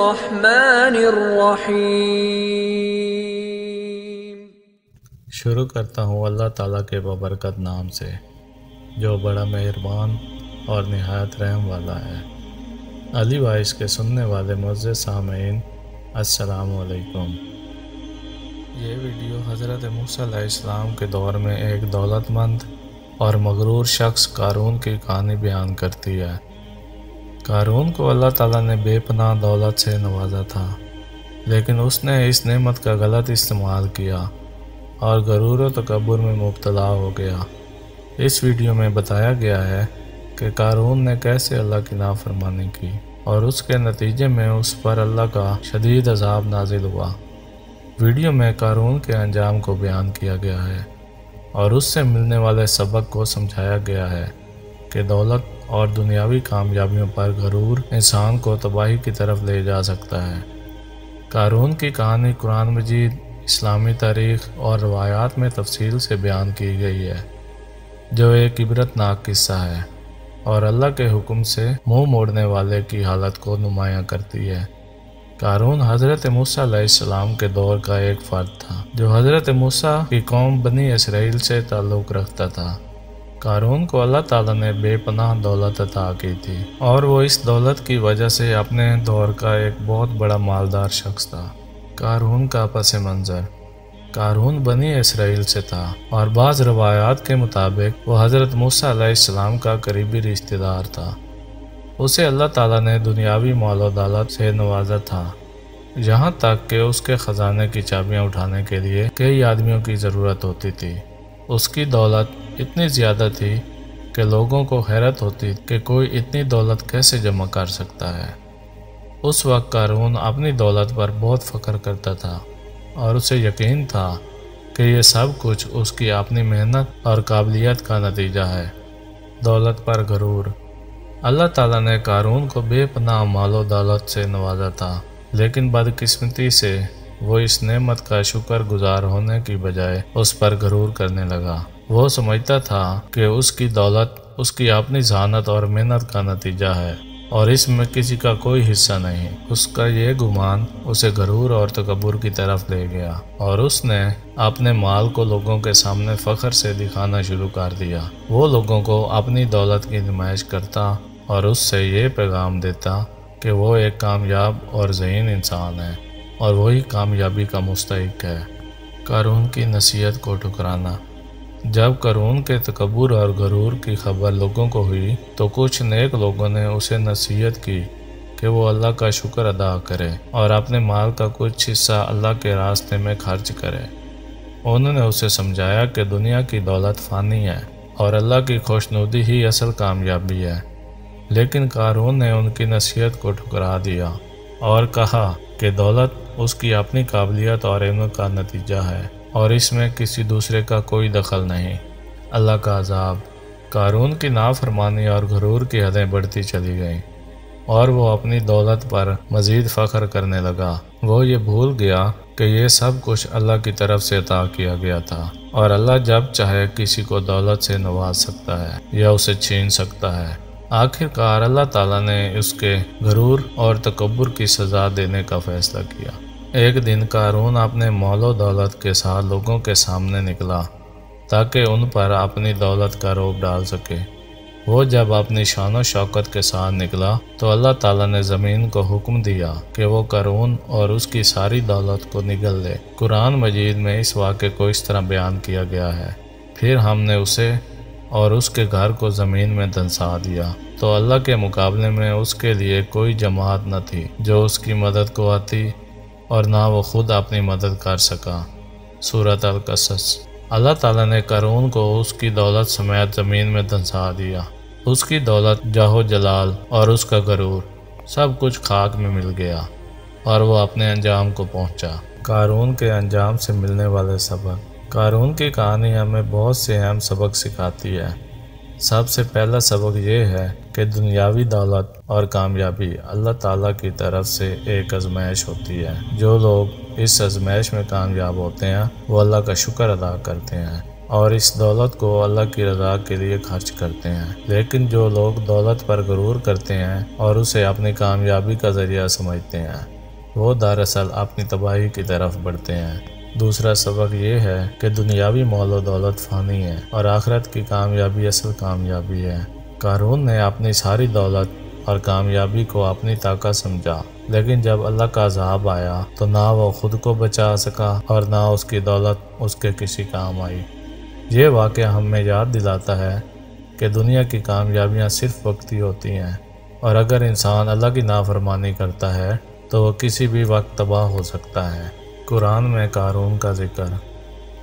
الرحمن الرحیم۔ شروع کرتا ہوں اللہ تعالیٰ کے بابرکت نام سے جو بڑا مہربان اور نہایت رحم والا ہے۔ علی وائس کے سننے والے معزز سامعین السلام علیکم۔ یہ ویڈیو حضرت موسیٰ علیہ السلام کے دور میں ایک دولت مند اور مغرور شخص قارون کی کہانی بیان کرتی ہے۔ قارون کو اللہ تعالیٰ نے بے پناہ دولت سے نوازا تھا، لیکن اس نے اس نعمت کا غلط استعمال کیا اور غرور و تکبر میں مبتلا ہو گیا۔ اس ویڈیو میں بتایا گیا ہے کہ قارون نے کیسے اللہ کی نافرمانی کی اور اس کے نتیجے میں اس پر اللہ کا شدید عذاب نازل ہوا۔ ویڈیو میں قارون کے انجام کو بیان کیا گیا ہے اور اس سے ملنے والے سبق کو سمجھایا گیا ہے کہ دولت اور دنیاوی کامیابیوں پر غرور انسان کو تباہی کی طرف لے جا سکتا ہے۔ قارون کی کہانی قرآن مجید، اسلامی تاریخ اور روایات میں تفصیل سے بیان کی گئی ہے، جو ایک عبرتناک قصہ ہے اور اللہ کے حکم سے منہ موڑنے والے کی حالت کو نمایاں کرتی ہے۔ قارون حضرت موسیٰ علیہ السلام کے دور کا ایک فرد تھا جو حضرت موسیٰ کی قوم بنی اسرائیل سے تعلق رکھتا تھا۔ قارون کو اللہ تعالیٰ نے بے پناہ دولت عطا کی تھی اور وہ اس دولت کی وجہ سے اپنے دور کا ایک بہت بڑا مالدار شخص تھا۔ قارون کا پس منظر: قارون بنی اسرائیل سے تھا اور بعض روایات کے مطابق وہ حضرت موسیٰ علیہ السلام کا قریبی رشتہ دار تھا۔ اسے اللہ تعالیٰ نے دنیاوی مال و دولت سے نوازا تھا، یہاں تک کہ اس کے خزانے کی چابیاں اٹھانے کے لیے کئی آدمیوں کی ضرورت ہوتی تھی۔ اس کی دولت اتنی زیادہ تھی کہ لوگوں کو حیرت ہوتی کہ کوئی اتنی دولت کیسے جمع کر سکتا ہے۔ اس وقت قارون اپنی دولت پر بہت فخر کرتا تھا اور اسے یقین تھا کہ یہ سب کچھ اس کی اپنی محنت اور قابلیت کا نتیجہ ہے۔ دولت پر غرور: اللہ تعالیٰ نے قارون کو بے پناہ مال و دولت سے نوازا تھا، لیکن بدقسمتی سے وہ اس نعمت کا شکر گزار ہونے کی بجائے اس پر غرور کرنے لگا۔ وہ سمجھتا تھا کہ اس کی دولت اس کی اپنی ذہانت اور محنت کا نتیجہ ہے اور اس میں کسی کا کوئی حصہ نہیں۔ اس کا یہ گمان اسے غرور اور تکبر کی طرف لے گیا اور اس نے اپنے مال کو لوگوں کے سامنے فخر سے دکھانا شروع کر دیا۔ وہ لوگوں کو اپنی دولت کی نمائش کرتا اور اس سے یہ پیغام دیتا کہ وہ ایک کامیاب اور ذہین انسان ہے اور وہی کامیابی کا مستحق ہے۔ قارون کی نصیحت کو ٹھکرانا: جب قارون کے تکبر اور غرور کی خبر لوگوں کو ہوئی تو کچھ نیک لوگوں نے اسے نصیحت کی کہ وہ اللہ کا شکر ادا کرے اور اپنے مال کا کچھ حصہ اللہ کے راستے میں خرچ کرے۔ انہوں نے اسے سمجھایا کہ دنیا کی دولت فانی ہے اور اللہ کی خوشنودی ہی اصل کامیابی ہے، لیکن قارون نے ان کی نصیحت کو ٹھکرا دیا اور کہا کہ دولت اس کی اپنی قابلیت اور علم کا نتیجہ ہے اور اس میں کسی دوسرے کا کوئی دخل نہیں۔ اللہ کا عذاب: قارون کی نافرمانی اور غرور کی حدیں بڑھتی چلی گئیں اور وہ اپنی دولت پر مزید فخر کرنے لگا۔ وہ یہ بھول گیا کہ یہ سب کچھ اللہ کی طرف سے عطا کیا گیا تھا اور اللہ جب چاہے کسی کو دولت سے نواز سکتا ہے یا اسے چھین سکتا ہے۔ آخر کار اللہ تعالیٰ نے اس کے غرور اور تکبر کی سزا دینے کا فیصلہ کیا۔ ایک دن قارون اپنے مال و دولت کے ساتھ لوگوں کے سامنے نکلا تاکہ ان پر اپنی دولت کا روب ڈال سکے۔ وہ جب اپنی شان و شوکت کے ساتھ نکلا تو اللہ تعالیٰ نے زمین کو حکم دیا کہ وہ قارون اور اس کی ساری دولت کو نگل لے۔ قرآن مجید میں اس واقعے کو اس طرح بیان کیا گیا ہے: پھر ہم نے اسے اور اس کے گھر کو زمین میں دھنسا دیا، تو اللہ کے مقابلے میں اس کے لیے کوئی جماعت نہ تھی جو اس کی مدد کو آتی اور نہ وہ خود اپنی مدد کر سکا۔ سورۃ القصص۔ اللہ تعالیٰ نے قارون کو اس کی دولت سمیت زمین میں دھنسا دیا۔ اس کی دولت، جاہ و جلال اور اس کا غرور سب کچھ خاک میں مل گیا اور وہ اپنے انجام کو پہنچا۔ قارون کے انجام سے ملنے والے سبق: قارون کی کہانی ہمیں بہت سے اہم سبق سکھاتی ہے۔ سب سے پہلا سبق یہ ہے کہ دنیاوی دولت اور کامیابی اللہ تعالیٰ کی طرف سے ایک آزمائش ہوتی ہے۔ جو لوگ اس آزمائش میں کامیاب ہوتے ہیں وہ اللہ کا شکر ادا کرتے ہیں اور اس دولت کو اللہ کی رضا کے لیے خرچ کرتے ہیں، لیکن جو لوگ دولت پر غرور کرتے ہیں اور اسے اپنی کامیابی کا ذریعہ سمجھتے ہیں وہ دراصل اپنی تباہی کی طرف بڑھتے ہیں۔ دوسرا سبق یہ ہے کہ دنیاوی مال و دولت فانی ہے اور آخرت کی کامیابی اصل کامیابی ہے۔ قارون نے اپنی ساری دولت اور کامیابی کو اپنی طاقت سمجھا، لیکن جب اللہ کا عذاب آیا تو نہ وہ خود کو بچا سکا اور نہ اس کی دولت اس کے کسی کام آئی۔ یہ واقعہ ہمیں یاد دلاتا ہے کہ دنیا کی کامیابیاں صرف وقتی ہوتی ہیں، اور اگر انسان اللہ کی نافرمانی کرتا ہے تو وہ کسی بھی وقت تباہ ہو سکتا ہے۔ قرآن میں قارون کا ذکر۔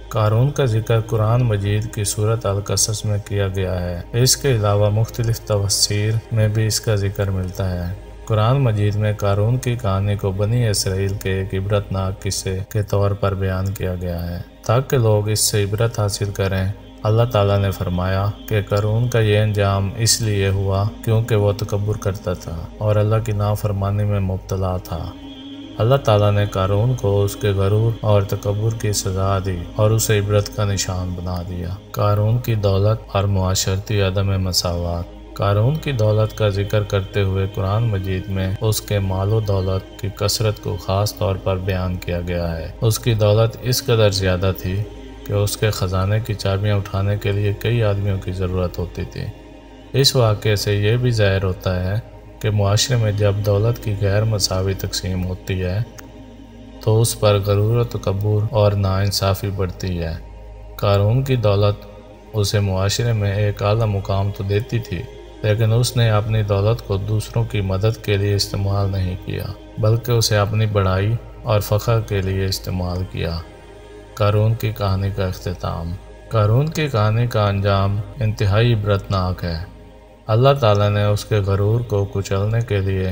قارون کا ذکر قرآن مجید کی سورۃ القصص میں کیا گیا ہے۔ اس کے علاوہ مختلف تفسیر میں بھی اس کا ذکر ملتا ہے۔ قرآن مجید میں قارون کی کہانی کو بنی اسرائیل کے ایک عبرت ناک قصے کے طور پر بیان کیا گیا ہے تاکہ لوگ اس سے عبرت حاصل کریں۔ اللہ تعالیٰ نے فرمایا کہ قارون کا یہ انجام اس لیے ہوا کیونکہ وہ تکبر کرتا تھا اور اللہ کی نافرمانی میں مبتلا تھا۔ اللہ تعالیٰ نے قارون کو اس کے غرور اور تکبر کی سزا دی اور اسے عبرت کا نشان بنا دیا۔ قارون کی دولت اور معاشرتی عدم مساوات۔ قارون کی دولت کا ذکر کرتے ہوئے قرآن مجید میں اس کے مال و دولت کی کثرت کو خاص طور پر بیان کیا گیا ہے۔ اس کی دولت اس قدر زیادہ تھی کہ اس کے خزانے کی چابیاں اٹھانے کے لیے کئی آدمیوں کی ضرورت ہوتی تھی۔ اس واقعے سے یہ بھی ظاہر ہوتا ہے کہ معاشرے میں جب دولت کی غیر مساوی تقسیم ہوتی ہے تو اس پر غرور و تکبر اور ناانصافی بڑھتی ہے۔ قارون کی دولت اسے معاشرے میں ایک اعلیٰ مقام تو دیتی تھی، لیکن اس نے اپنی دولت کو دوسروں کی مدد کے لیے استعمال نہیں کیا بلکہ اسے اپنی بڑائی اور فخر کے لیے استعمال کیا۔ قارون کی کہانی کا اختتام۔ قارون کی کہانی کا انجام انتہائی عبرتناک ہے۔ اللہ تعالیٰ نے اس کے غرور کو کچلنے کے لیے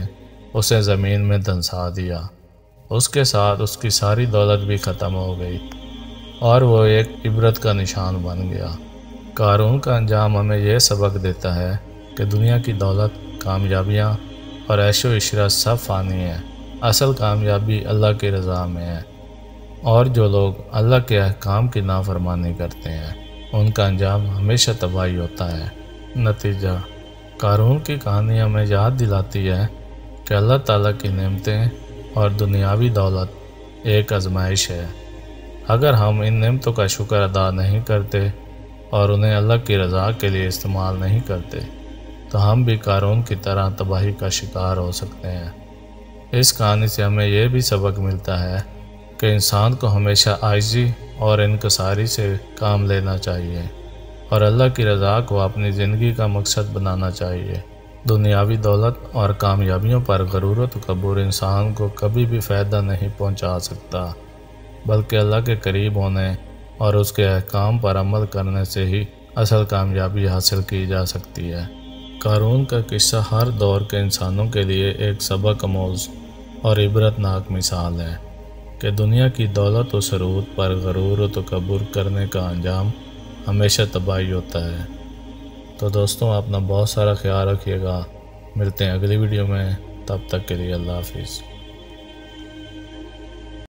اسے زمین میں دھنسا دیا۔ اس کے ساتھ اس کی ساری دولت بھی ختم ہو گئی اور وہ ایک عبرت کا نشان بن گیا۔ قارون کا انجام ہمیں یہ سبق دیتا ہے کہ دنیا کی دولت، کامیابیاں اور عیش و عشرت سب فانی ہیں۔ اصل کامیابی اللہ کی رضا میں ہے، اور جو لوگ اللہ کے احکام کی نافرمانی کرتے ہیں ان کا انجام ہمیشہ تباہی ہوتا ہے۔ نتیجہ: قارون کی کہانی ہمیں یاد دلاتی ہے کہ اللہ تعالیٰ کی نعمتیں اور دنیاوی دولت ایک آزمائش ہے۔ اگر ہم ان نعمتوں کا شکر ادا نہیں کرتے اور انہیں اللہ کی رضا کے لیے استعمال نہیں کرتے تو ہم بھی قارون کی طرح تباہی کا شکار ہو سکتے ہیں۔ اس کہانی سے ہمیں یہ بھی سبق ملتا ہے کہ انسان کو ہمیشہ عاجزی اور انکساری سے کام لینا چاہیے اور اللہ کی رضا کو اپنی زندگی کا مقصد بنانا چاہیے۔ دنیاوی دولت اور کامیابیوں پر غرور و تکبر انسان کو کبھی بھی فائدہ نہیں پہنچا سکتا، بلکہ اللہ کے قریب ہونے اور اس کے احکام پر عمل کرنے سے ہی اصل کامیابی حاصل کی جا سکتی ہے۔ قارون کا قصہ ہر دور کے انسانوں کے لیے ایک سبق آموز اور عبرتناک مثال ہے کہ دنیا کی دولت و ثروت پر غرور و تکبر کرنے کا انجام ہمیشہ تباہی ہوتا ہے۔ تو دوستوں، اپنا بہت سارا خیال رکھیے گا۔ ملتے ہیں اگلی ویڈیو میں، تب تک کے لیے اللہ حافظ۔